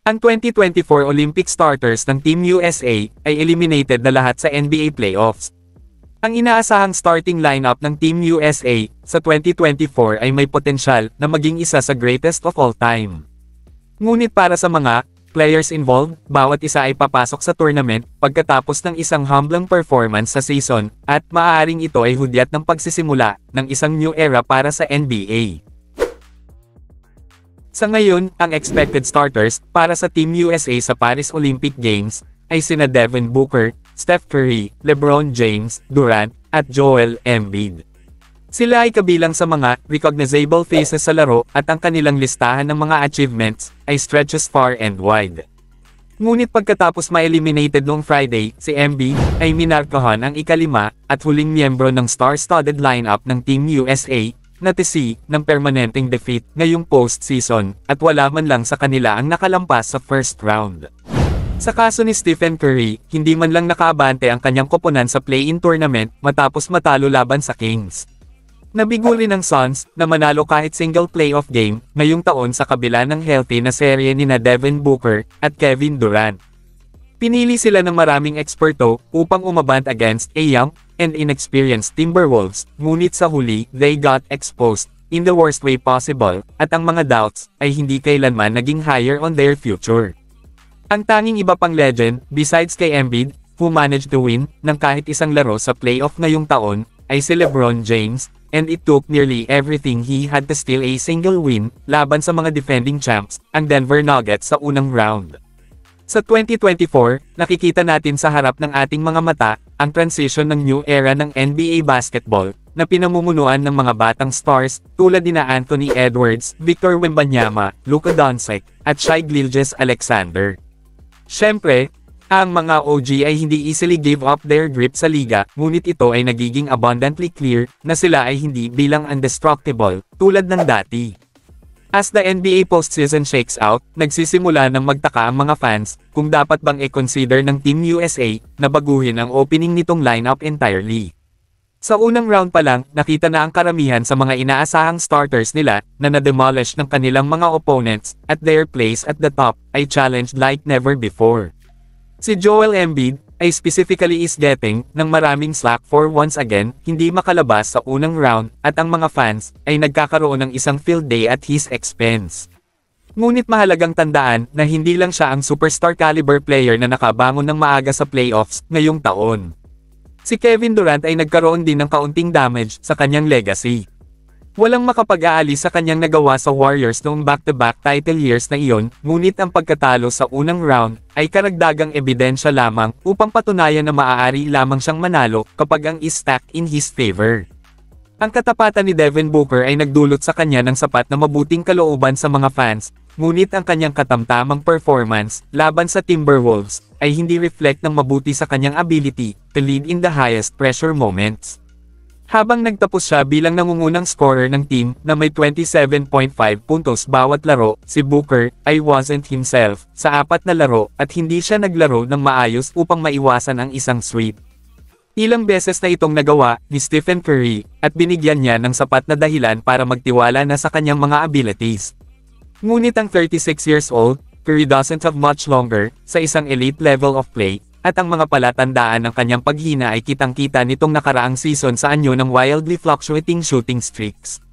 Ang 2024 Olympic starters ng Team USA ay eliminated na lahat sa NBA playoffs. Ang inaasahang starting lineup ng Team USA sa 2024 ay may potensyal na maging isa sa greatest of all time. Ngunit para sa mga players involved, bawat isa ay papasok sa tournament pagkatapos ng isang humbling performance sa season, at maaaring ito ay hudyat ng pagsisimula ng isang new era para sa NBA. Sa ngayon, ang expected starters para sa Team USA sa Paris Olympic Games ay sina Devin Booker, Steph Curry, LeBron James, Durant, at Joel Embiid. Sila ay kabilang sa mga recognizable faces sa laro at ang kanilang listahan ng mga achievements ay stretches far and wide. Ngunit pagkatapos ma-eliminated noong Friday, si Embiid ay minarkahan ang ikalima at huling miyembro ng star-studded lineup ng Team USA na tisi ng permanenteng defeat ngayong postseason, at wala man lang sa kanila ang nakalampas sa first round. Sa kaso ni Stephen Curry, hindi man lang nakaabante ang kanyang koponan sa play-in tournament matapos matalo laban sa Kings. Nabigo rin ng Suns na manalo kahit single playoff game ngayong taon sa kabila ng healthy na serye nina Devin Booker at Kevin Durant. Pinili sila ng maraming eksperto upang umabant against a young and inexperienced Timberwolves, ngunit sa huli, they got exposed in the worst way possible, at ang mga doubts ay hindi kailanman naging higher on their future. Ang tanging iba pang legend, besides kay Embiid, who managed to win ng kahit isang laro sa playoff ngayong taon, ay si LeBron James, and it took nearly everything he had to steal a single win laban sa mga defending champs, ang Denver Nuggets sa unang round. Sa 2024, nakikita natin sa harap ng ating mga mata ang transition ng new era ng NBA basketball na pinamumunuan ng mga batang stars tulad nina Anthony Edwards, Victor Wembanyama, Luka Doncic, at Shai Gilgeous-Alexander. Siyempre, ang mga OG ay hindi easily give up their grip sa liga, ngunit ito ay nagiging abundantly clear na sila ay hindi bilang indestructible tulad ng dati. As the NBA postseason shakes out, nagsisimula ng magtaka ang mga fans kung dapat bang i-consider ng Team USA na baguhin ang opening nitong lineup entirely. Sa unang round pa lang, nakita na ang karamihan sa mga inaasahang starters nila na na-demolish ng kanilang mga opponents, at their place at the top ay challenged like never before. Si Joel Embiid ay specifically is getting ng maraming slack for once again hindi makalabas sa unang round, at ang mga fans ay nagkakaroon ng isang field day at his expense. Ngunit mahalagang tandaan na hindi lang siya ang superstar caliber player na nakabangon ng maaga sa playoffs ngayong taon. Si Kevin Durant ay nagkaroon din ng kaunting damage sa kanyang legacy. Walang makapag-aalis sa kanyang nagawa sa Warriors noong back-to-back title years na iyon, ngunit ang pagkatalo sa unang round ay karagdagang ebidensya lamang upang patunayan na maaari lamang siyang manalo kapag ang is stacked in his favor. Ang katapatan ni Devin Booker ay nagdulot sa kanya ng sapat na mabuting kalooban sa mga fans, ngunit ang kanyang katamtamang performance laban sa Timberwolves ay hindi reflect ng mabuti sa kanyang ability to lead in the highest pressure moments. Habang nagtapos siya bilang nangungunang scorer ng team na may 27.5 puntos bawat laro, si Booker ay wasn't himself sa 4 na laro at hindi siya naglaro ng maayos upang maiwasan ang isang sweep. Ilang beses na itong nagawa ni Stephen Curry at binigyan niya ng sapat na dahilan para magtiwala na sa kanyang mga abilities. Ngunit ang 36 years old, Curry doesn't have much longer sa isang elite level of play, at ang mga palatandaan ng kanyang paghina ay kitang-kita nitong nakaraang season sa anyo ng wildly fluctuating shooting streaks.